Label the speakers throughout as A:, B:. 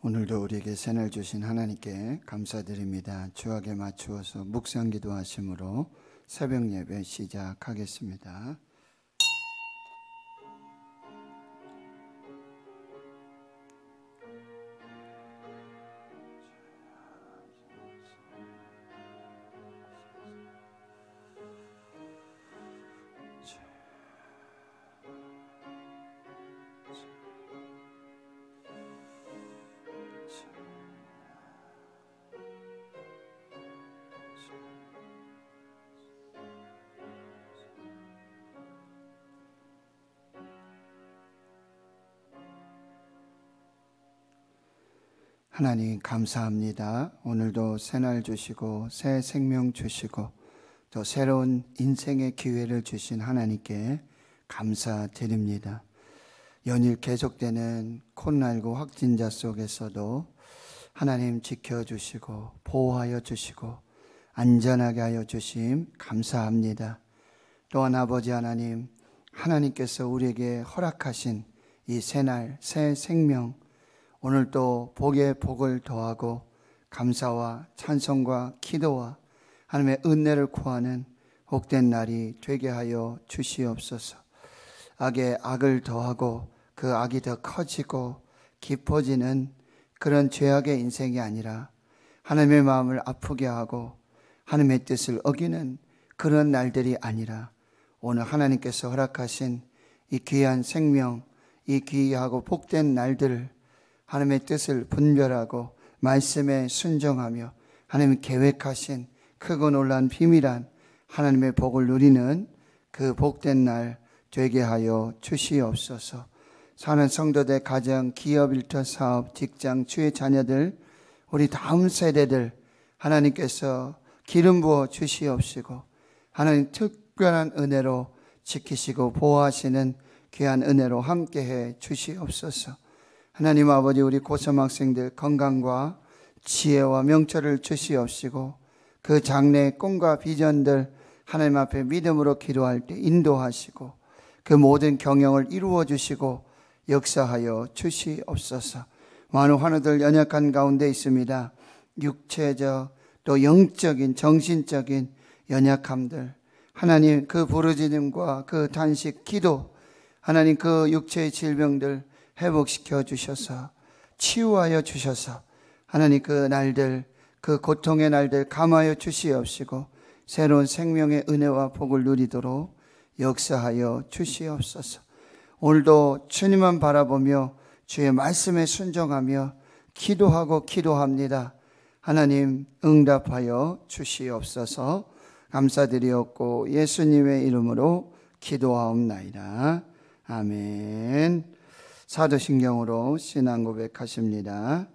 A: 오늘도 우리에게 새날 주신 하나님께 감사드립니다. 주악에 맞추어서 묵상기도 하심으로 새벽 예배 시작하겠습니다. 하나님 감사합니다. 오늘도 새날 주시고 새 생명 주시고 또 새로운 인생의 기회를 주신 하나님께 감사드립니다. 연일 계속되는 코로나19 확진자 속에서도 하나님 지켜주시고 보호하여 주시고 안전하게 하여 주심 감사합니다. 또한 아버지 하나님, 하나님께서 우리에게 허락하신 이 새날 새 생명, 오늘도 복에 복을 더하고 감사와 찬송과 기도와 하나님의 은혜를 구하는 복된 날이 되게 하여 주시옵소서. 악에 악을 더하고 그 악이 더 커지고 깊어지는 그런 죄악의 인생이 아니라 하나님의 마음을 아프게 하고 하나님의 뜻을 어기는 그런 날들이 아니라 오늘 하나님께서 허락하신 이 귀한 생명, 이 귀하고 복된 날들을 하나님의 뜻을 분별하고 말씀에 순종하며 하나님이 계획하신 크고 놀라운 비밀한 하나님의 복을 누리는 그 복된 날 되게 하여 주시옵소서. 사는 성도들, 가정, 기업, 일터, 사업, 직장, 주의 자녀들, 우리 다음 세대들 하나님께서 기름 부어 주시옵시고 하나님 특별한 은혜로 지키시고 보호하시는 귀한 은혜로 함께해 주시옵소서. 하나님 아버지, 우리 고3 학생들 건강과 지혜와 명철을 주시옵시고 그 장래의 꿈과 비전들 하나님 앞에 믿음으로 기도할 때 인도하시고 그 모든 경영을 이루어 주시고 역사하여 주시옵소서. 많은 환우들 연약한 가운데 있습니다. 육체적 또 영적인 정신적인 연약함들 하나님 그 부르짖음과 그 단식 기도 하나님 그 육체의 질병들 회복시켜 주셔서 치유하여 주셔서 하나님 그 날들 그 고통의 날들 감하여 주시옵시고 새로운 생명의 은혜와 복을 누리도록 역사하여 주시옵소서. 오늘도 주님만 바라보며 주의 말씀에 순종하며 기도하고 기도합니다. 하나님 응답하여 주시옵소서. 감사드리옵고 예수님의 이름으로 기도하옵나이다. 아멘. 사도신경으로 신앙 고백하십니다.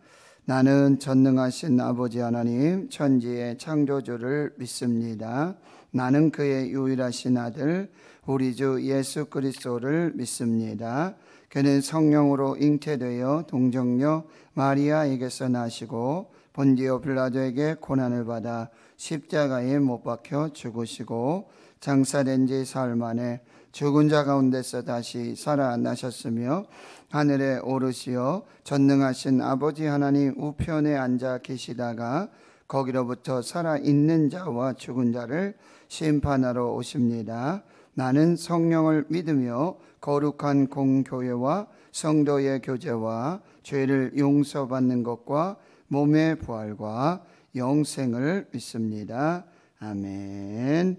A: 나는 전능하신 아버지 하나님 천지의 창조주를 믿습니다. 나는 그의 유일하신 아들 우리 주 예수 그리스도를 믿습니다. 그는 성령으로 잉태되어 동정녀 마리아에게서 나시고 본디오 빌라도에게 고난을 받아 십자가에 못 박혀 죽으시고 장사된 지 사흘 만에 죽은 자 가운데서 다시 살아나셨으며 하늘에 오르시어 전능하신 아버지 하나님 우편에 앉아 계시다가 거기로부터 살아있는 자와 죽은 자를 심판하러 오십니다. 나는 성령을 믿으며 거룩한 공교회와 성도의 교제와 죄를 용서받는 것과 몸의 부활과 영생을 믿습니다. 아멘.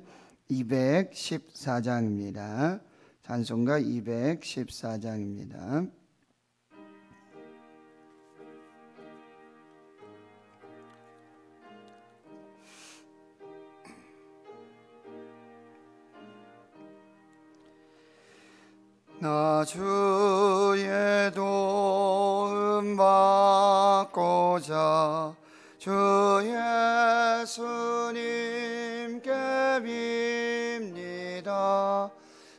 A: 214장입니다. 찬송가 214장입니다. 나 주의 도움 받고자 주 예수님께 빕니다.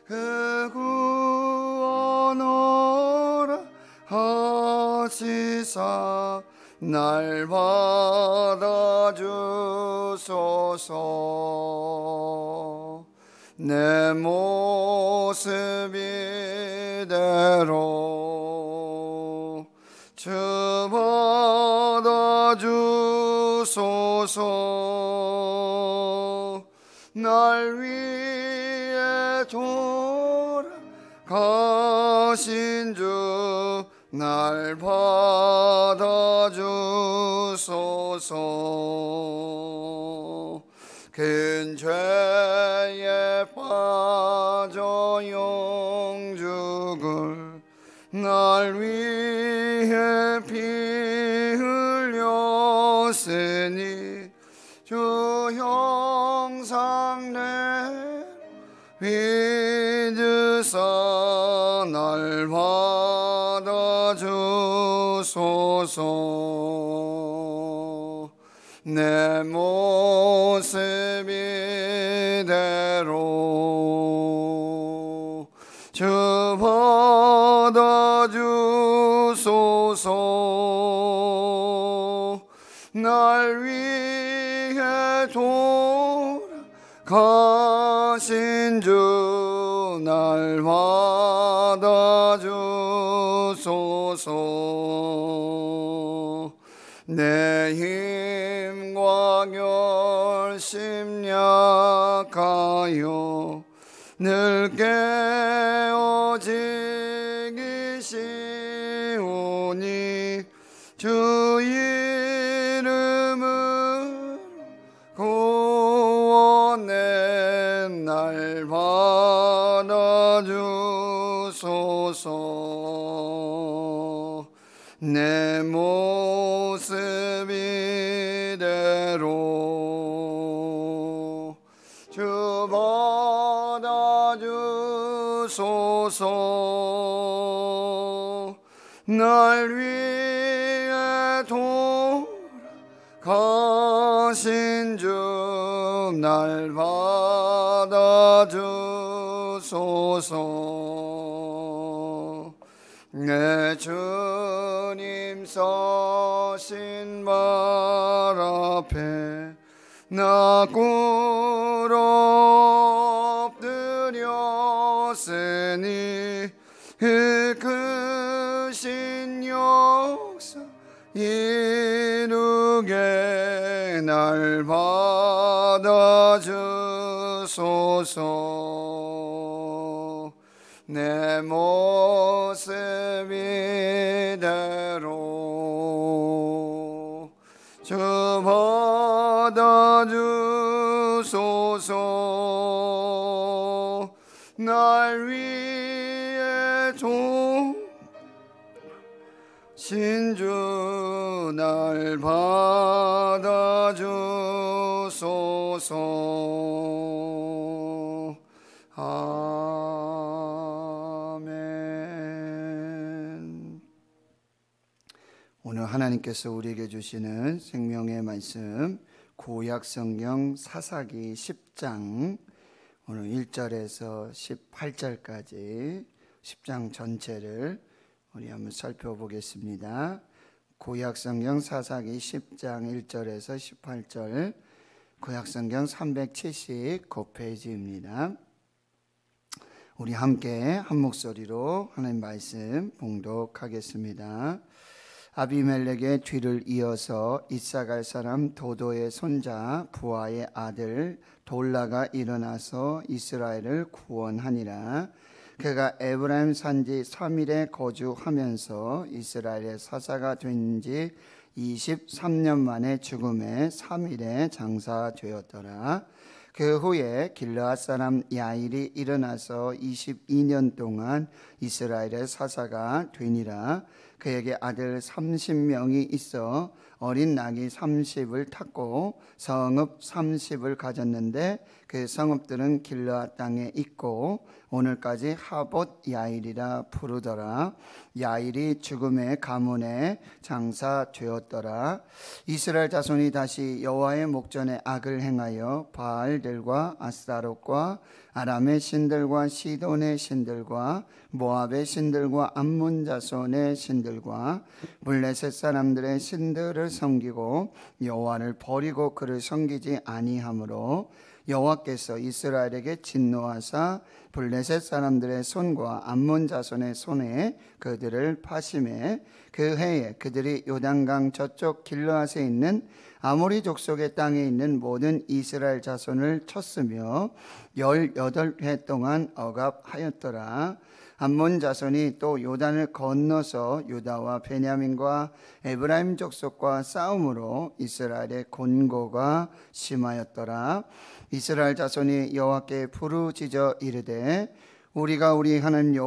A: 그 구원하라 하시사 날 받아주소서. 내 모습 이대로 주 받아주소서. 날 위해 돌아가신 주 날 받아주소서. 큰 죄에 빠져 영죽을 날 위해 피 흘렸으니 주 형상 내 믿으사 날 받아주소서. 내 모습 이대로 주 받아주소서. 날 위해 돌아가신 주 날 받아주소서. 내 힘과 결심 약하여 늘 깨어지기 쉬우니 주 이름을 구원해 날 받아주소서. 내 모습 이대로 주 받아주소서. 날 위해 돌아가신 주 날 받아주소서. 내 주님 서신 말 앞에 나 꿇어 엎드렸으니 그 크신 역사 이루게 날 받아주소서. 내 모습 이대로 주 받아주소서. 날 위해 신주 날 받아주소서. 아멘. 오늘 하나님께서 우리에게 주시는 생명의 말씀 구약성경 사사기 10장 오늘 1절에서 18절까지 10장 전체를 우리 한번 살펴보겠습니다. 구약성경 사사기 10장 1절에서 18절, 구약성경 379페이지입니다. 우리 함께 한 목소리로 하나님 말씀 봉독하겠습니다. 아비멜렉의 뒤를 이어서 이사갈 사람 도도의 손자 부하의 아들 돌라가 일어나서 이스라엘을 구원하니라. 그가 에브라임 산지 3일에 거주하면서 이스라엘의 사사가 된 지 23년 만에 죽음에 3일에 장사되었더라. 그 후에 길르앗 사람 야일이 일어나서 22년 동안 이스라엘의 사사가 되니라. 그에게 아들 30명이 있어 어린 낙이 30을 탔고 성읍 30을 가졌는데 그 성읍들은 길르앗 땅에 있고 오늘까지 하봇 야일이라 부르더라. 야일이 죽음의 가문에 장사되었더라. 이스라엘 자손이 다시 여호와의 목전에 악을 행하여 바알들과 아스타롯과 아람의 신들과 시돈의 신들과 모압의 신들과 암몬 자손의 신들과 블레셋 사람들의 신들을 섬기고 여호와를 버리고 그를 섬기지 아니하므로 여호와께서 이스라엘에게 진노하사 블레셋 사람들의 손과 암몬 자손의 손에 그들을 파심해 그 해에 그들이 요단강 저쪽 길르앗에 있는 아모리 족속의 땅에 있는 모든 이스라엘 자손을 쳤으며 18해 동안 억압하였더라. 암몬 자손이 또 요단을 건너서 유다와 베냐민과 에브라임 족속과 싸움으로 이스라엘의 곤고가 심하였더라. 이스라엘 자손이 여호와께 부르짖어 이르되 우리가 우리 하나님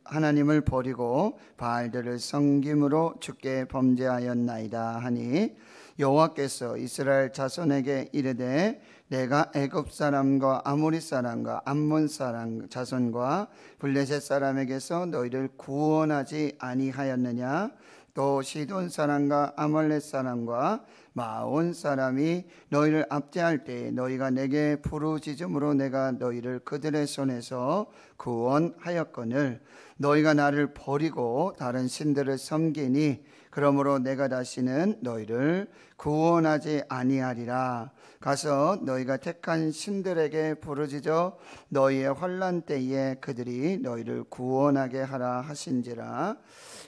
A: 하나님을 버리고 바알들을 섬김으로 주께 범죄하였나이다 하니 여호와께서 이스라엘 자손에게 이르되 내가 애굽 사람과 아모리 사람과 암몬 사람 자손과 블레셋 사람에게서 너희를 구원하지 아니하였느냐? 또 시돈 사람과 아말렉 사람과 마온 사람이 너희를 압제할 때에 너희가 내게 부르짖음으로 내가 너희를 그들의 손에서 구원하였거늘 너희가 나를 버리고 다른 신들을 섬기니 그러므로 내가 다시는 너희를 구원하지 아니하리라. 가서 너희가 택한 신들에게 부르짖어 너희의 환난 때에 그들이 너희를 구원하게 하라 하신지라.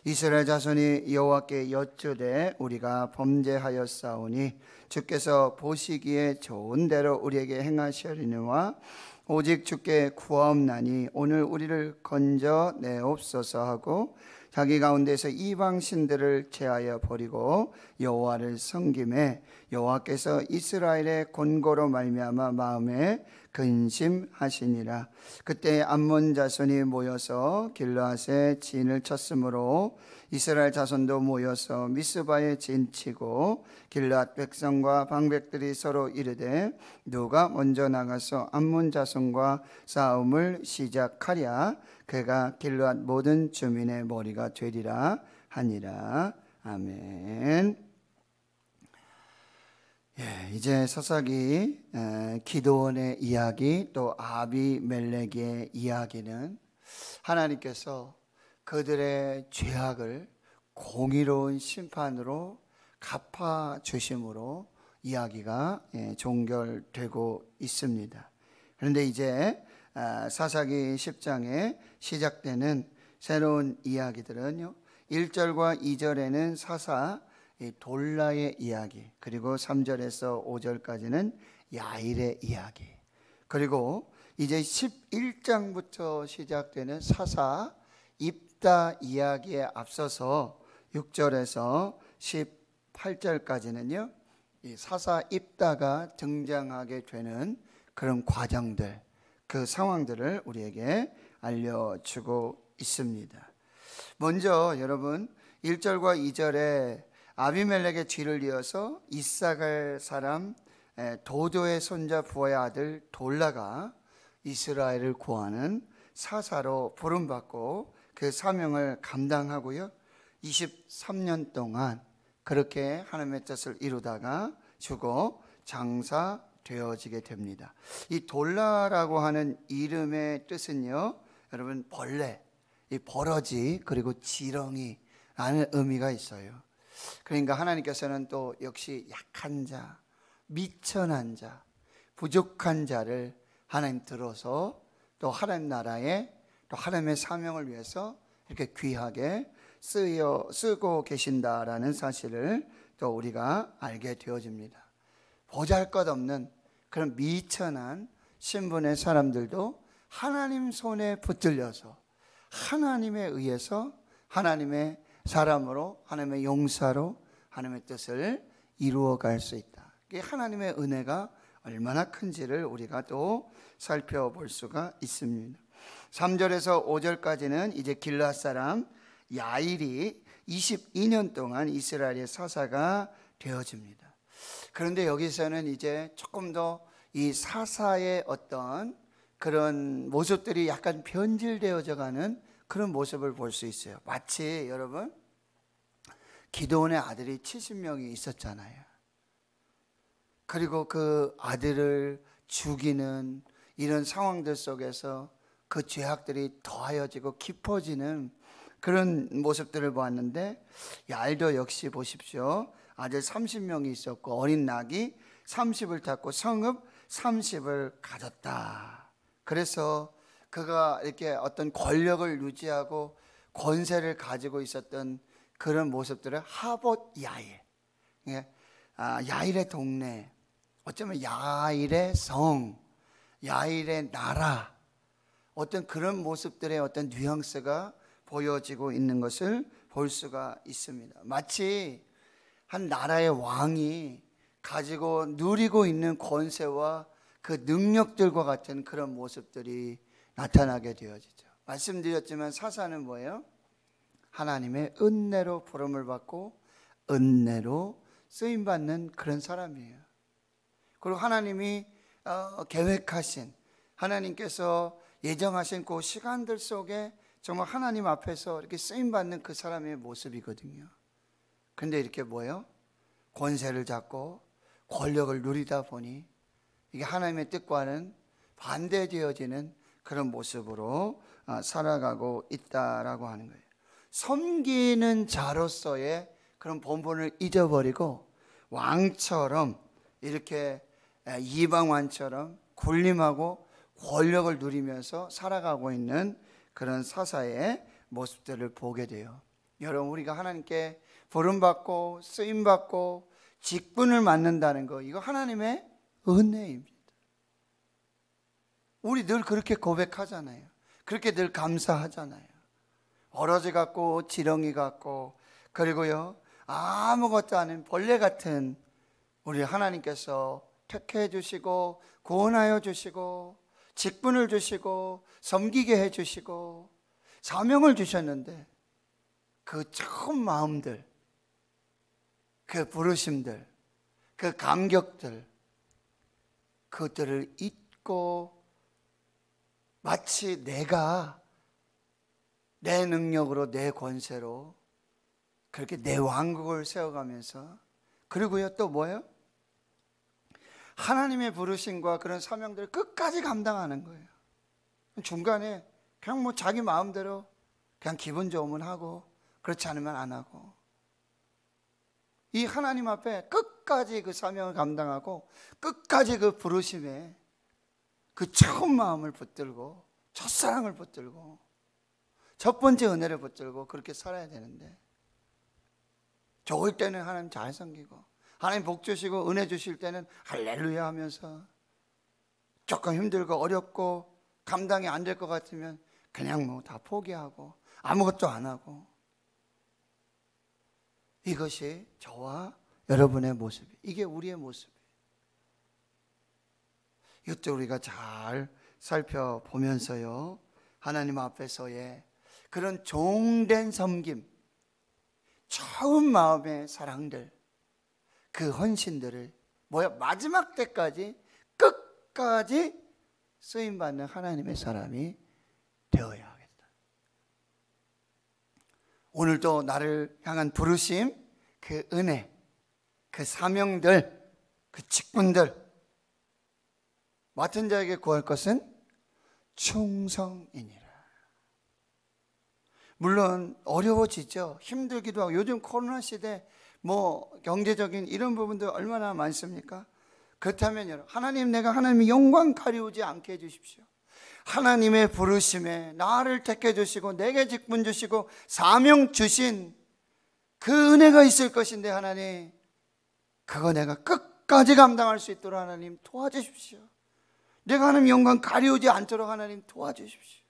A: 이스라엘 자손이 여호와께 여쭈되 우리가 범죄하였사오니 주께서 보시기에 좋은 대로 우리에게 행하시리니와 오직 주께 구하옵나니 오늘 우리를 건져 내옵소서 하고 자기 가운데서 이방 신들을 제하여 버리고 여호와를 섬김에 여호와께서 이스라엘의 곤고로 말미암아 마음에 근심하시니라. 그때 암몬 자손이 모여서 길르앗에 진을 쳤으므로 이스라엘 자손도 모여서 미스바에 진치고 길르앗 백성과 방백들이 서로 이르되 누가 먼저 나가서 암몬 자손과 싸움을 시작하랴. 그가 길르앗 모든 주민의 머리가 되리라 하니라. 아멘. 이제 사사기 기드온의 이야기 또 아비멜렉의 이야기는 하나님께서 그들의 죄악을 공의로운 심판으로 갚아주심으로 이야기가 종결되고 있습니다. 그런데 이제 사사기 10장에 시작되는 새로운 이야기들은요 1절과 2절에는 사사 돌라의 이야기, 그리고 3절에서 5절까지는 야일의 이야기, 그리고 이제 11장부터 시작되는 사사 입다 이야기에 앞서서 6절에서 18절까지는요 이 사사 입다가 등장하게 되는 그런 과정들, 그 상황들을 우리에게 알려주고 있습니다. 먼저 여러분 1절과 2절에 아비멜렉의 뒤를 이어서 이사갈 사람 도도의 손자 부하의 아들 돌라가 이스라엘을 구하는 사사로 부름받고 그 사명을 감당하고요 23년 동안 그렇게 하나님의 뜻을 이루다가 죽어 장사되어지게 됩니다. 이 돌라라고 하는 이름의 뜻은요 여러분 벌레, 이 버러지 그리고 지렁이 라는 의미가 있어요. 그러니까 하나님께서는 또 역시 약한 자, 미천한 자, 부족한 자를 하나님 들어서 또 하나님 나라에 또 하나님의 사명을 위해서 이렇게 귀하게 쓰고 계신다라는 사실을 또 우리가 알게 되어집니다. 보잘것없는 그런 미천한 신분의 사람들도 하나님 손에 붙들려서 하나님에 의해서 하나님의 사람으로 하나님의 용사로 하나님의 뜻을 이루어갈 수 있다. 이게 하나님의 은혜가 얼마나 큰지를 우리가 또 살펴볼 수가 있습니다. 3절에서 5절까지는 이제 길르앗 사람 야일이 22년 동안 이스라엘의 사사가 되어집니다. 그런데 여기서는 이제 조금 더 이 사사의 어떤 그런 모습들이 약간 변질되어져 가는 그런 모습을 볼 수 있어요. 마치 여러분 기드온의 아들이 70명이 있었잖아요. 그리고 그 아들을 죽이는 이런 상황들 속에서 그 죄악들이 더하여지고 깊어지는 그런 모습들을 보았는데 야일도 역시 보십시오. 아들 30명이 있었고 어린 낙이 30을 탔고 성읍 30을 가졌다. 그래서 그가 이렇게 어떤 권력을 유지하고 권세를 가지고 있었던 그런 모습들을 하봇 야일, 야일의 동네, 어쩌면 야일의 성, 야일의 나라, 어떤 그런 모습들의 어떤 뉘앙스가 보여지고 있는 것을 볼 수가 있습니다. 마치 한 나라의 왕이 가지고 누리고 있는 권세와 그 능력들과 같은 그런 모습들이 나타나게 되어지죠. 말씀드렸지만 사사는 뭐예요? 하나님의 은혜로 부름을 받고 은혜로 쓰임받는 그런 사람이에요. 그리고 하나님이 계획하신, 하나님께서 예정하신 그 시간들 속에 정말 하나님 앞에서 이렇게 쓰임받는 그 사람의 모습이거든요. 근데 이렇게 뭐예요? 권세를 잡고 권력을 누리다 보니 이게 하나님의 뜻과는 반대되어지는 그런 모습으로 살아가고 있다라고 하는 거예요. 섬기는 자로서의 그런 본분을 잊어버리고 왕처럼 이렇게 이방 왕처럼 군림하고 권력을 누리면서 살아가고 있는 그런 사사의 모습들을 보게 돼요. 여러분, 우리가 하나님께 부름받고 쓰임받고 직분을 맡는다는 거, 이거 하나님의 은혜입니다. 우리 늘 그렇게 고백하잖아요. 그렇게 늘 감사하잖아요. 어러지 같고 지렁이 같고, 그리고요 아무것도 아닌 벌레 같은 우리 하나님께서 택해 주시고 구원하여 주시고 직분을 주시고 섬기게 해 주시고 사명을 주셨는데, 그 처음 마음들, 그 부르심들, 그 감격들, 그것들을 잊고 마치 내가 내 능력으로 내 권세로 그렇게 내 왕국을 세워가면서, 그리고요 또 뭐예요? 하나님의 부르심과 그런 사명들을 끝까지 감당하는 거예요. 중간에 그냥 뭐 자기 마음대로 그냥 기분 좋으면 하고 그렇지 않으면 안 하고, 이 하나님 앞에 끝까지 그 사명을 감당하고 끝까지 그 부르심에 그 처음 마음을 붙들고 첫사랑을 붙들고 첫 번째 은혜를 붙들고 그렇게 살아야 되는데, 좋을 때는 하나님 잘 섬기고 하나님 복 주시고 은혜 주실 때는 할렐루야 하면서, 조금 힘들고 어렵고 감당이 안 될 것 같으면 그냥 뭐 다 포기하고 아무것도 안 하고, 이것이 저와 여러분의 모습이에요. 이게 우리의 모습이에요. 이것도 우리가 잘 살펴보면서요, 하나님 앞에서의 그런 종된 섬김, 처음 마음의 사랑들, 그 헌신들을 마지막 때까지 끝까지 쓰임받는 하나님의 사람이 되어야 하겠다. 오늘도 나를 향한 부르심, 그 은혜, 그 사명들, 그 직분들, 맡은 자에게 구할 것은 충성이니라. 물론 어려워지죠. 힘들기도 하고, 요즘 코로나 시대 경제적인 이런 부분도 얼마나 많습니까? 그렇다면 여러분, 하나님, 내가 하나님의 영광 가리우지 않게 해주십시오. 하나님의 부르심에 나를 택해 주시고 내게 직분 주시고 사명 주신 그 은혜가 있을 것인데, 하나님 그거 내가 끝까지 감당할 수 있도록 하나님 도와주십시오. 내가 하나님 영광 가리우지 않도록 하나님 도와주십시오.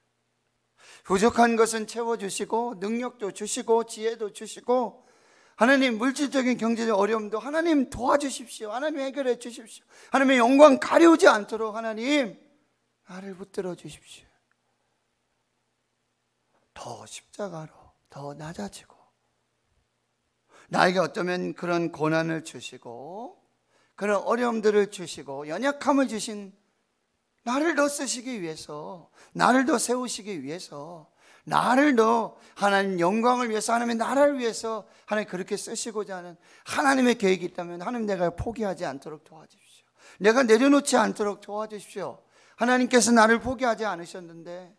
A: 부족한 것은 채워주시고 능력도 주시고 지혜도 주시고, 하나님 물질적인 경제적 어려움도 하나님 도와주십시오. 하나님 해결해 주십시오. 하나님의 영광 가리우지 않도록 하나님 나를 붙들어 주십시오. 더 십자가로 더 낮아지고, 나에게 어쩌면 그런 고난을 주시고 그런 어려움들을 주시고 연약함을 주신 나를 더 쓰시기 위해서, 나를 더 세우시기 위해서, 나를 더 하나님 영광을 위해서, 하나님의 나라를 위해서 하나님 그렇게 쓰시고자 하는 하나님의 계획이 있다면 하나님, 내가 포기하지 않도록 도와주십시오. 내가 내려놓지 않도록 도와주십시오. 하나님께서 나를 포기하지 않으셨는데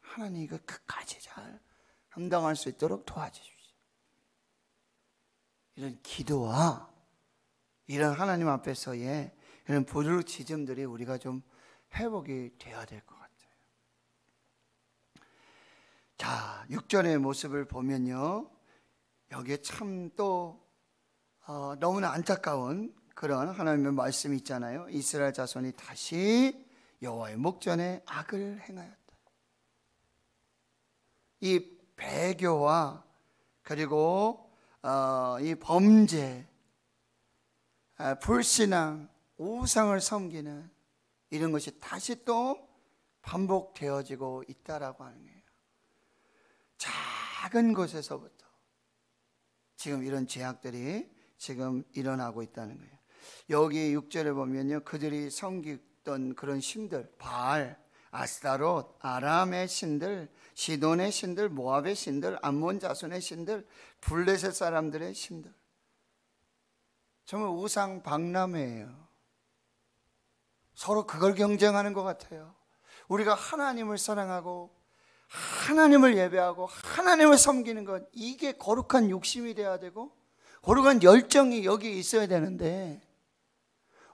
A: 하나님 이거 끝까지 잘 감당할 수 있도록 도와주십시오. 이런 기도와 이런 하나님 앞에서의 이런 부르짖음들이 우리가 좀 회복이 돼야 될 것 같아요. 자, 6절의 모습을 보면요, 여기에 참 또 너무나 안타까운 그런 하나님의 말씀이 있잖아요. 이스라엘 자손이 다시 여호와의 목전에 악을 행하였다. 이 배교와 그리고 이 범죄, 불신앙, 우상을 섬기는 이런 것이 다시 또 반복되어지고 있다라고 하는 거예요. 작은 곳에서부터 지금 이런 죄악들이 지금 일어나고 있다는 거예요. 여기 6절에 보면요, 그들이 섬기던 그런 신들, 바알, 아스타롯, 아람의 신들, 시돈의 신들, 모압의 신들, 암몬 자손의 신들, 블레셋 사람들의 신들, 정말 우상 박람회예요. 서로 그걸 경쟁하는 것 같아요. 우리가 하나님을 사랑하고 하나님을 예배하고 하나님을 섬기는 것, 이게 거룩한 욕심이 돼야 되고 거룩한 열정이 여기 있어야 되는데,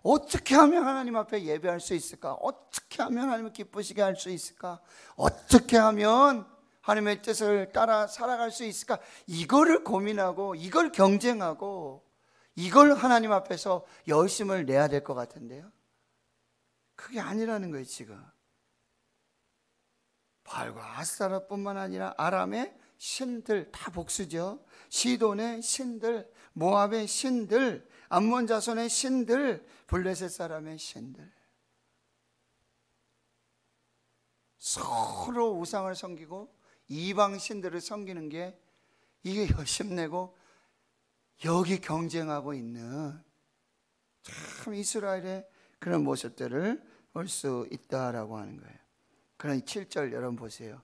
A: 어떻게 하면 하나님 앞에 예배할 수 있을까? 어떻게 하면 하나님을 기쁘시게 할 수 있을까? 어떻게 하면 하나님의 뜻을 따라 살아갈 수 있을까? 이거를 고민하고 이걸 경쟁하고 이걸 하나님 앞에서 열심을 내야 될 것 같은데요, 그게 아니라는 거예요. 지금 바알과 아스타롯뿐만 아니라 아람의 신들, 다 복수죠. 시돈의 신들, 모압의 신들, 암몬 자손의 신들, 블레셋 사람의 신들, 서로 우상을 섬기고 이방 신들을 섬기는 게 이게 열심내고 여기 경쟁하고 있는 참 이스라엘의 그런 모습들을 볼 수 있다라고 하는 거예요. 그러나 7절 여러분 보세요.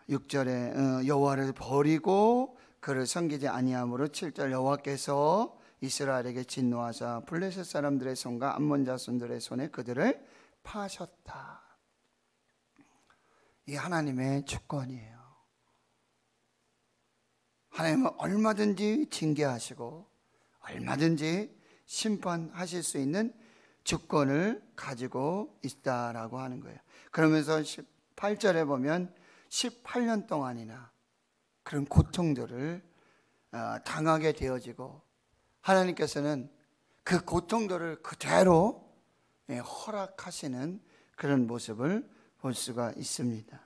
A: 6절에 여호와를 버리고 그를 섬기지 아니함으로 7절 여호와께서 이스라엘에게 진노하사 블레셋 사람들의 손과 암몬 자손들의 손에 그들을 파셨다. 이 하나님의 주권이에요. 하나님은 얼마든지 징계하시고 얼마든지 심판하실 수 있는 주권을 가지고 있다라고 하는 거예요. 그러면서 18절에 보면 18년 동안이나 그런 고통들을 당하게 되어지고 하나님께서는 그 고통들을 그대로 허락하시는 그런 모습을 볼 수가 있습니다.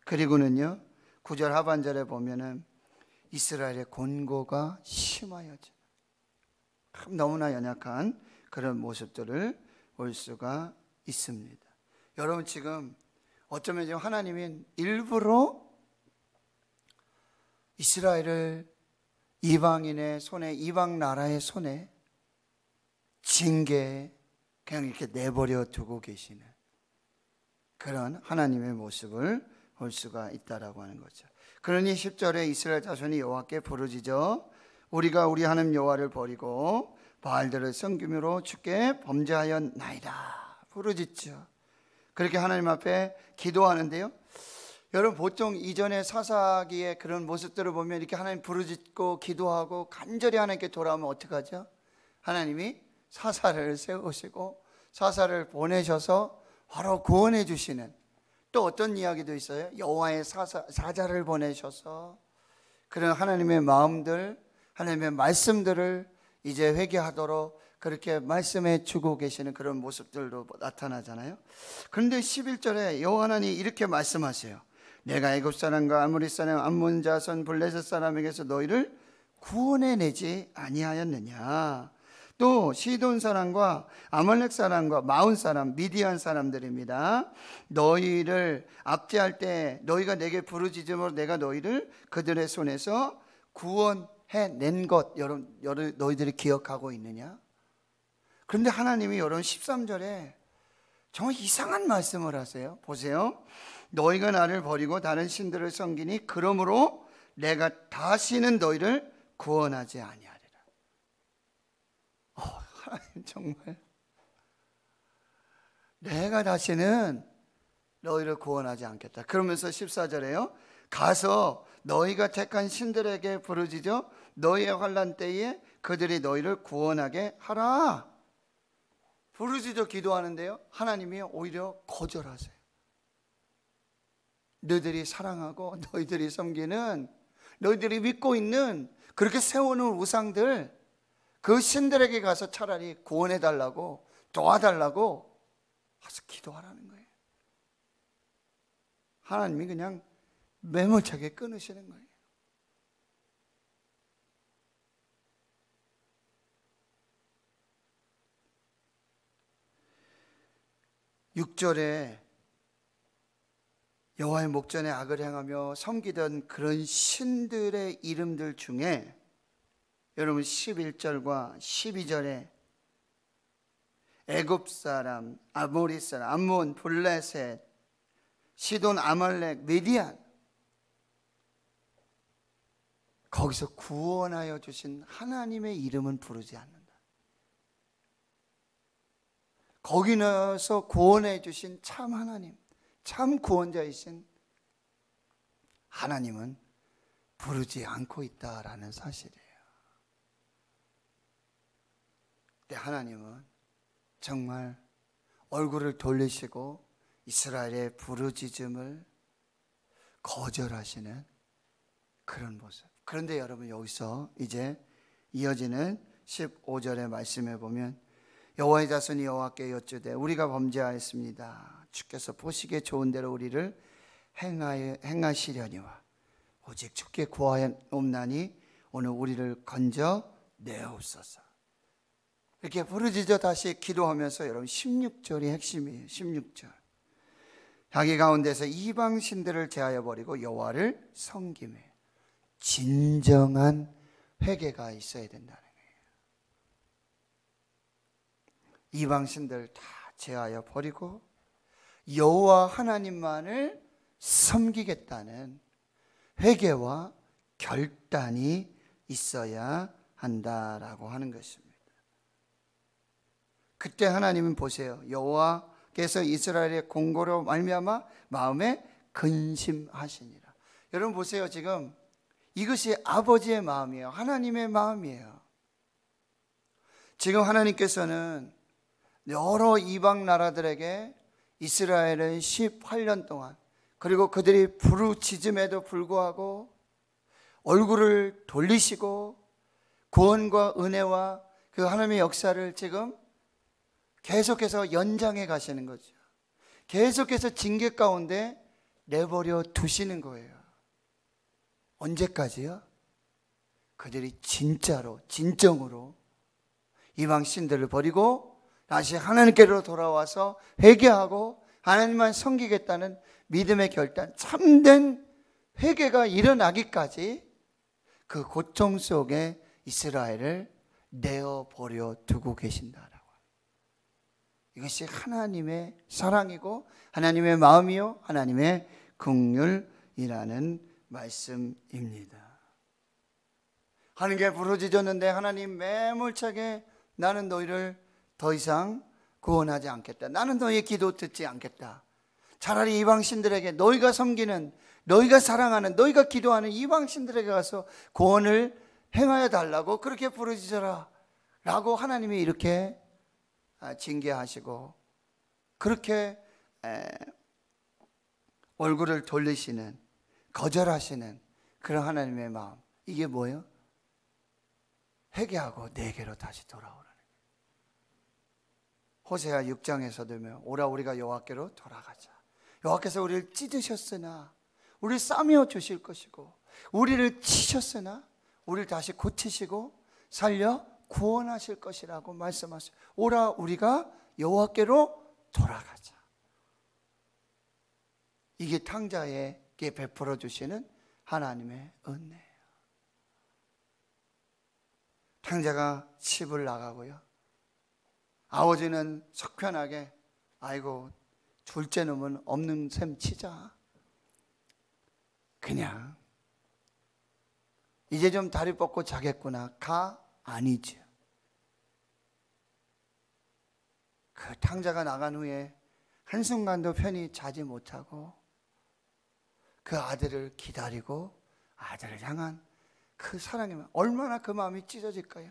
A: 그리고는요, 9절 하반절에 보면은 이스라엘의 곤고가 심하여지는, 너무나 연약한 그런 모습들을 볼 수가 있습니다. 여러분, 지금 어쩌면 지금 하나님은 일부러 이스라엘을 이방인의 손에, 이방 나라의 손에 징계에 그냥 이렇게 내버려 두고 계시는 그런 하나님의 모습을 볼 수가 있다라고 하는 거죠. 그러니 10절에 이스라엘 자손이 여호와께 부르짖어 우리가 우리 하나님 여호와를 버리고 바알들을 섬김으로 주께 범죄하였나이다 부르짖죠. 그렇게 하나님 앞에 기도하는데요, 여러분 보통 이전의 사사기의 그런 모습들을 보면 이렇게 하나님 부르짖고 기도하고 간절히 하나님께 돌아오면 어떡하죠? 하나님이 사사를 세우시고 사사를 보내셔서 바로 구원해 주시는, 또 어떤 이야기도 있어요. 여호와의 사자를 보내셔서 그런 하나님의 마음들, 하나님의 말씀들을 이제 회개하도록 그렇게 말씀해 주고 계시는 그런 모습들도 나타나잖아요. 그런데 11절에 여호와 하나님이 이렇게 말씀하세요. 내가 애굽 사람과 아모리 사람, 암몬 자손, 블레셋 사람에게서 너희를 구원해내지 아니하였느냐. 또 시돈 사람과 아말렉 사람과 마온 사람, 미디안 사람들입니다. 너희를 압제할 때 너희가 내게 부르짖음으로 내가 너희를 그들의 손에서 구원해낸 것 여러분 너희들이 기억하고 있느냐? 그런데 하나님이 여러분 13절에 정말 이상한 말씀을 하세요. 보세요. 너희가 나를 버리고 다른 신들을 섬기니 그러므로 내가 다시는 너희를 구원하지 아니하리라. 하나님 정말 내가 다시는 너희를 구원하지 않겠다. 그러면서 14절에요. 가서 너희가 택한 신들에게 부르짖어 너희의 환난 때에 그들이 너희를 구원하게 하라. 부르짖어 기도하는데요, 하나님이 오히려 거절하세요. 너희들이 사랑하고 너희들이 섬기는, 너희들이 믿고 있는 그렇게 세워놓은 우상들, 그 신들에게 가서 차라리 구원해달라고, 도와달라고 가서 기도하라는 거예요. 하나님이 그냥 매몰차게 끊으시는 거예요. (6절에) 여호와의 목전에 악을 행하며 섬기던 그런 신들의 이름들 중에 여러분 11절과 12절에 애굽 사람, 아모리 사람, 암몬, 블레셋, 시돈, 아말렉, 미디안, 거기서 구원하여 주신 하나님의 이름은 부르지 않는다. 거기서 구원해 주신 참 하나님, 참 구원자이신 하나님은 부르지 않고 있다라는 사실이에요. 근데 하나님은 정말 얼굴을 돌리시고 이스라엘의 부르짖음을 거절하시는 그런 모습. 그런데 여러분, 여기서 이제 이어지는 15절의 말씀에 보면 여호와의 자손이 여호와께 여쭈되 우리가 범죄하였습니다. 주께서 보시기에 좋은 대로 우리를 행하시려니와 오직 주께 구하옵나니 오늘 우리를 건져 내옵소서. 이렇게 부르짖어 다시 기도하면서 여러분 16절이 핵심이에요. 16절. 자기 가운데서 이방 신들을 제하여 버리고 여호와를 섬기며 진정한 회개가 있어야 된다는 거예요. 이방 신들 다 제하여 버리고 여호와 하나님만을 섬기겠다는 회개와 결단이 있어야 한다라고 하는 것입니다. 그때 하나님은 보세요. 여호와께서 이스라엘의 공고로 말미암아 마음에 근심하시니라. 여러분 보세요. 지금 이것이 아버지의 마음이에요. 하나님의 마음이에요. 지금 하나님께서는 여러 이방 나라들에게 이스라엘은 18년 동안, 그리고 그들이 부르짖음에도 불구하고 얼굴을 돌리시고 구원과 은혜와 그 하나님의 역사를 지금 계속해서 연장해 가시는 거죠. 계속해서 징계 가운데 내버려 두시는 거예요. 언제까지요? 그들이 진짜로, 진정으로 이방 신들을 버리고 다시 하나님께로 돌아와서 회개하고 하나님만 섬기겠다는 믿음의 결단, 참된 회개가 일어나기까지 그 고통 속에 이스라엘을 내어버려 두고 계신다라고. 이것이 하나님의 사랑이고 하나님의 마음이요 하나님의 긍휼이라는 말씀입니다. 하나님께 부르짖었는데 하나님 매몰차게 나는 너희를 더 이상 구원하지 않겠다. 나는 너희의 기도 듣지 않겠다. 차라리 이방신들에게, 너희가 섬기는, 너희가 사랑하는, 너희가 기도하는 이방신들에게 가서 구원을 행하여 달라고 그렇게 부르짖어라 라고 하나님이 이렇게 징계하시고 그렇게 얼굴을 돌리시는, 거절하시는 그런 하나님의 마음, 이게 뭐예요? 회개하고 내게로 다시 돌아오라는 거예요. 호세아 6장에서도 오라 우리가 여호와께로 돌아가자. 여호와께서 우리를 찢으셨으나 우리를 싸매어 주실 것이고 우리를 치셨으나 우리를 다시 고치시고 살려 구원하실 것이라고 말씀하세요. 오라 우리가 여호와께로 돌아가자. 이게 탕자에게 베풀어 주시는 하나님의 은혜예요. 탕자가 집을 나가고요, 아버지는 속편하게 아이고 둘째 놈은 없는 셈 치자, 그냥 이제 좀 다리 뻗고 자겠구나, 가? 아니죠. 그 탕자가 나간 후에 한순간도 편히 자지 못하고 그 아들을 기다리고 아들을 향한 그 사랑이면 얼마나 그 마음이 찢어질까요?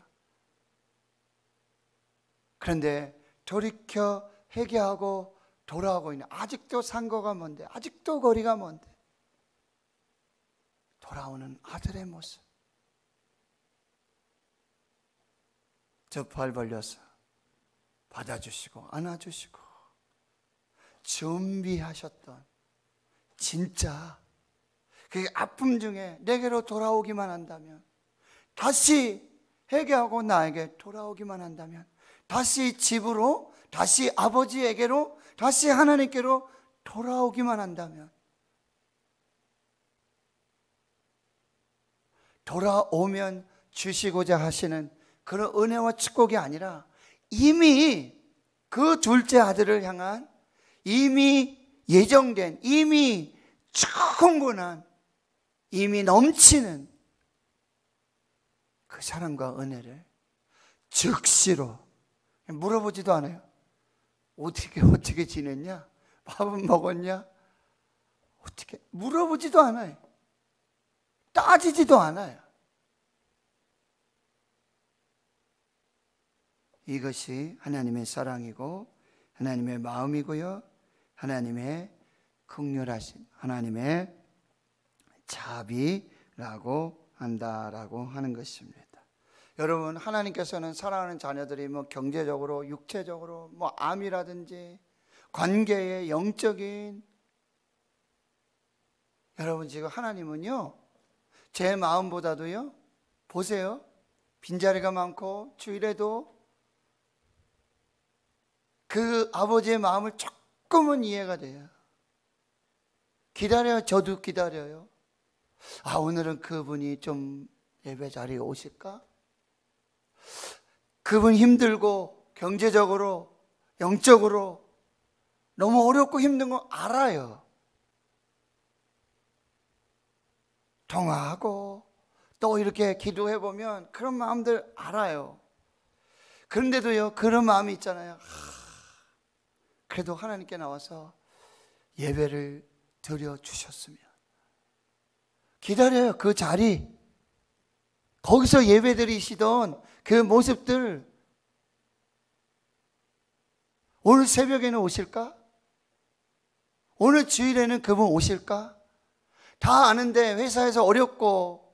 A: 그런데 돌이켜 회개하고 돌아오고 있는, 아직도 상고가 먼데, 아직도 거리가 먼데 돌아오는 아들의 모습. 저 발 벌려서 받아주시고 안아주시고 준비하셨던 진짜 그 아픔 중에 내게로 돌아오기만 한다면, 다시 회개하고 나에게 돌아오기만 한다면, 다시 집으로, 다시 아버지에게로, 다시 하나님께로 돌아오기만 한다면, 돌아오면 주시고자 하시는 그런 은혜와 축복이 아니라 이미 그 둘째 아들을 향한 이미 예정된, 이미 충분한, 이미 넘치는 그 사랑과 은혜를 즉시로, 물어보지도 않아요. 어떻게 지냈냐? 밥은 먹었냐? 어떻게, 물어보지도 않아요. 따지지도 않아요. 이것이 하나님의 사랑이고 하나님의 마음이고요, 하나님의 긍휼하신, 하나님의 자비라고 한다라고 하는 것입니다. 여러분, 하나님께서는 사랑하는 자녀들이 뭐 경제적으로, 육체적으로, 뭐 암이라든지 관계의 영적인, 여러분 지금 하나님은요, 제 마음보다도요, 보세요, 빈자리가 많고 주일에도 그 아버지의 마음을 조금은 이해가 돼요. 기다려요. 저도 기다려요. 아, 오늘은 그분이 좀 예배 자리에 오실까? 그분 힘들고 경제적으로, 영적으로 너무 어렵고 힘든 거 알아요. 통화하고 또 이렇게 기도해 보면 그런 마음들 알아요. 그런데도요, 그런 마음이 있잖아요. 그래도 하나님께 나와서 예배를 드려 주셨으면, 기다려요. 그 자리, 거기서 예배 드리시던 그 모습들, 오늘 새벽에는 오실까? 오늘 주일에는 그분 오실까? 다 아는데 회사에서 어렵고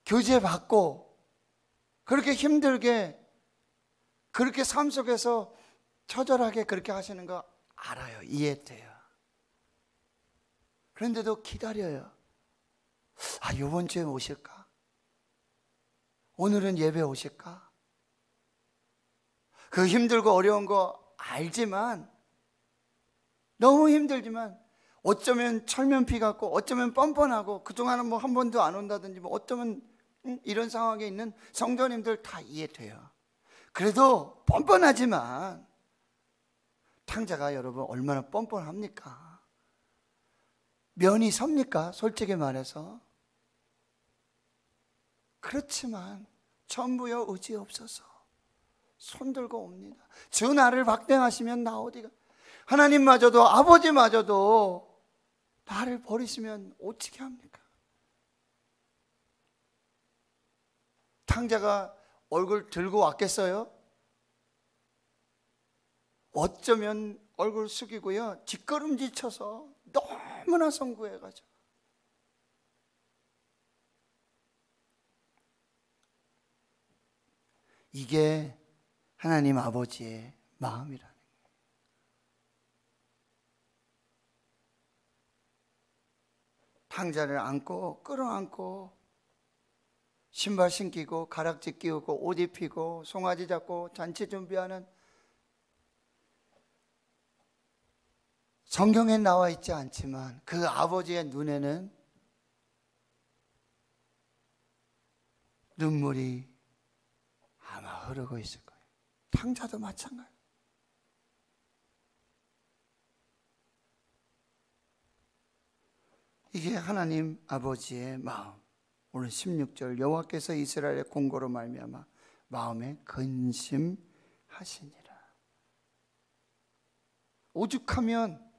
A: 교제 받고 그렇게 힘들게, 그렇게 삶 속에서 처절하게 그렇게 하시는 거 알아요. 이해돼요. 그런데도 기다려요. 아, 이번 주에 오실까? 오늘은 예배 오실까? 그 힘들고 어려운 거 알지만, 너무 힘들지만, 어쩌면 철면피 같고 어쩌면 뻔뻔하고 그동안은 뭐 한 번도 안 온다든지, 뭐 어쩌면 이런 상황에 있는 성도님들 다 이해돼요. 그래도 뻔뻔하지만, 탕자가 여러분 얼마나 뻔뻔합니까? 면이 섭니까? 솔직히 말해서. 그렇지만 전부여 의지 없어서 손들고 옵니다. 주 나를 박대하시면 나 어디가, 하나님마저도 아버지마저도 나를 버리시면 어떻게 합니까? 탕자가 얼굴 들고 왔겠어요? 어쩌면 얼굴 숙이고요, 뒷걸음질 쳐서 너무나 송구해가지고. 이게 하나님 아버지의 마음이라는 거예요. 탕자를 안고 끌어안고 신발 신기고 가락지 끼우고 옷 입히고 송아지 잡고 잔치 준비하는, 성경에 나와 있지 않지만 그 아버지의 눈에는 눈물이 아마 흐르고 있을 거예요. 탕자도 마찬가지. 이게 하나님 아버지의 마음. 오늘 16절, 여호와께서 이스라엘의 공고로 말미암아 마음에 근심하시니라. 오죽하면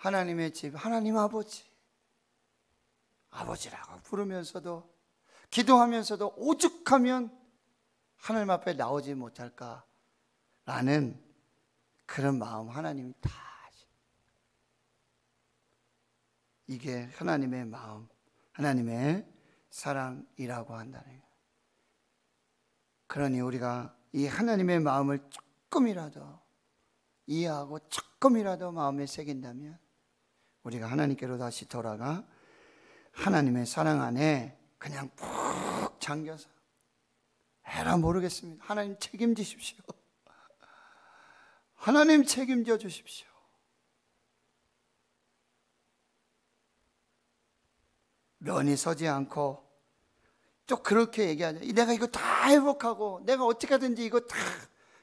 A: 하나님의 집, 하나님 아버지, 아버지라고 부르면서도 기도하면서도 오죽하면 하나님 앞에 나오지 못할까라는 그런 마음 하나님이 다 아시죠. 이게 하나님의 마음, 하나님의 사랑이라고 한다는 거예요. 그러니 우리가 이 하나님의 마음을 조금이라도 이해하고 조금이라도 마음에 새긴다면 우리가 하나님께로 다시 돌아가 하나님의 사랑 안에 그냥 푹 잠겨서 에라 모르겠습니다. 하나님 책임지십시오. 하나님 책임져 주십시오. 면이 서지 않고 또 그렇게 얘기하죠. 내가 이거 다 회복하고 내가 어떻게 하든지 이거 다.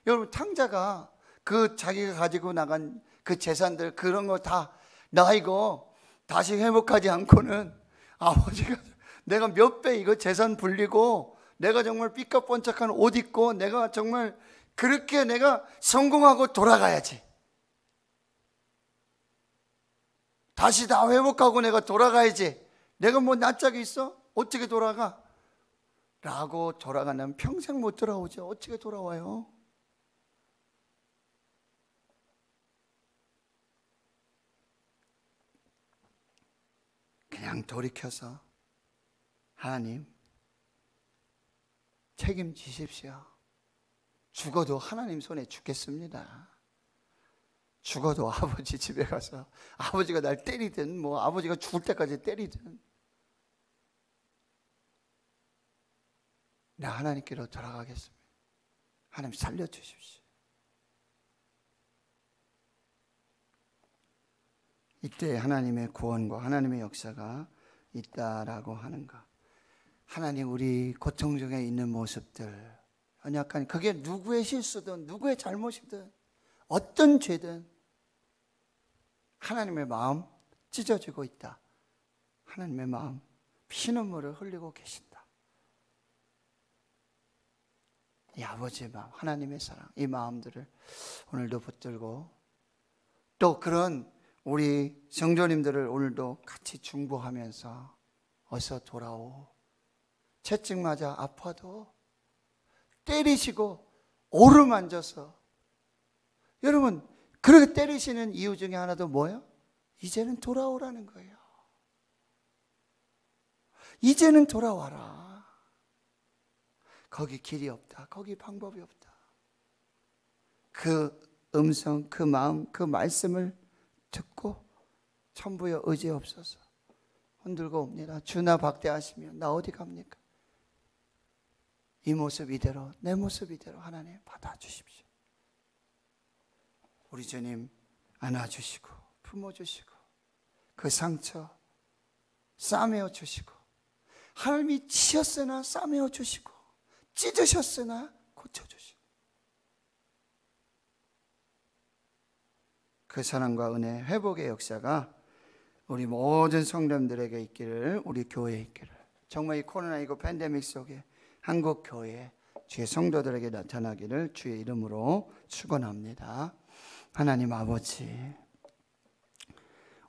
A: 여러분 탕자가 그 자기가 가지고 나간 그 재산들 그런 거 다 나 이거 다시 회복하지 않고는 아버지가 내가 몇 배 이거 재산 불리고 내가 정말 삐까뻔쩍한 옷 입고 내가 정말 그렇게 내가 성공하고 돌아가야지. 다시 다 회복하고 내가 돌아가야지. 내가 뭐 낯짝이 있어? 어떻게 돌아가? 라고 돌아가면 평생 못 돌아오죠. 어떻게 돌아와요? 그냥 돌이켜서 하나님 책임지십시오. 죽어도 하나님 손에 죽겠습니다. 죽어도 아버지 집에 가서 아버지가 날 때리든 뭐 아버지가 죽을 때까지 때리든 나 하나님께로 돌아가겠습니다. 하나님 살려주십시오. 이때 하나님의 구원과 하나님의 역사가 있다라고 하는 것. 하나님 우리 고통 중에 있는 모습들, 연약한 그게 누구의 실수든 누구의 잘못이든 어떤 죄든 하나님의 마음 찢어지고 있다. 하나님의 마음 피눈물을 흘리고 계신다. 이 아버지의 마음, 하나님의 사랑, 이 마음들을 오늘도 붙들고 또 그런 우리 성도님들을 오늘도 같이 중보하면서 어서 돌아오. 채찍 맞아 아파도 때리시고 오르만져서 여러분 그렇게 때리시는 이유 중에 하나도 뭐예요? 이제는 돌아오라는 거예요. 이제는 돌아와라. 거기 길이 없다. 거기 방법이 없다. 그 음성, 그 마음, 그 말씀을 듣고 천부여 의지 없어서 흔들고 옵니다. 주나 박대하시면 나 어디 갑니까? 이 모습 이대로 내 모습 이대로 하나님 받아주십시오. 우리 주님 안아주시고 품어주시고 그 상처 싸매어 주시고 하나님이 치셨으나 싸매어 주시고 찢으셨으나 고쳐주시고 그 사랑과 은혜 회복의 역사가 우리 모든 성도님들에게 있기를 우리 교회에 있기를 정말 이 코로나19 팬데믹 속에 한국 교회 주의 성도들에게 나타나기를 주의 이름으로 축원합니다. 하나님 아버지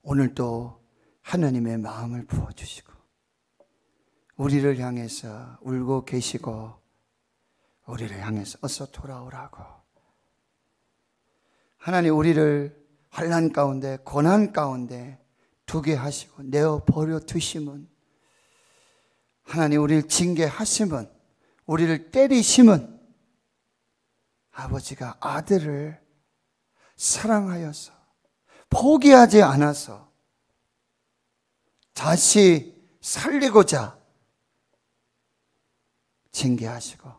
A: 오늘도 하나님의 마음을 부어주시고 우리를 향해서 울고 계시고 우리를 향해서 어서 돌아오라고 하나님 우리를 환난 가운데 고난 가운데 두게 하시고 내어 버려 두심은 하나님 우리를 징계하심은 우리를 때리심은 아버지가 아들을 사랑하여서 포기하지 않아서 다시 살리고자 징계하시고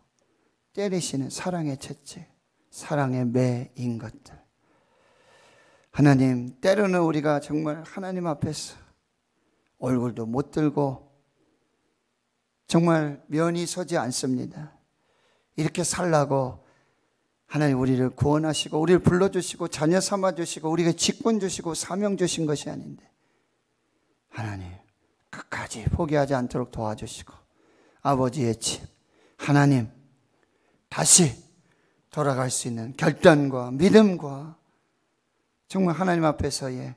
A: 때리시는 사랑의 채찍, 사랑의 매인 것들 하나님 때로는 우리가 정말 하나님 앞에서 얼굴도 못 들고 정말 면이 서지 않습니다. 이렇게 살라고 하나님 우리를 구원하시고 우리를 불러주시고 자녀 삼아주시고 우리에게 직분 주시고 사명 주신 것이 아닌데 하나님 끝까지 포기하지 않도록 도와주시고 아버지의 집 하나님 다시 돌아갈 수 있는 결단과 믿음과 정말 하나님 앞에서의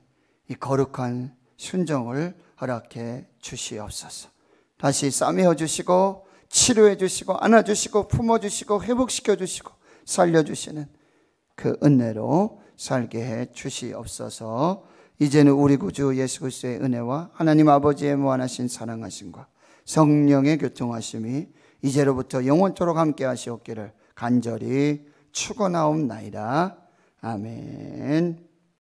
A: 이 거룩한 순종을 허락해 주시옵소서. 다시 싸매어 주시고 치료해 주시고 안아주시고 품어주시고 회복시켜 주시고 살려주시는 그 은혜로 살게 해 주시옵소서. 이제는 우리 구주 예수 그리스도의 은혜와 하나님 아버지의 무한하신 사랑하심과 성령의 교통하심이 이제로부터 영원토록 함께 하시옵기를 간절히 축원하옵나이다. 아멘.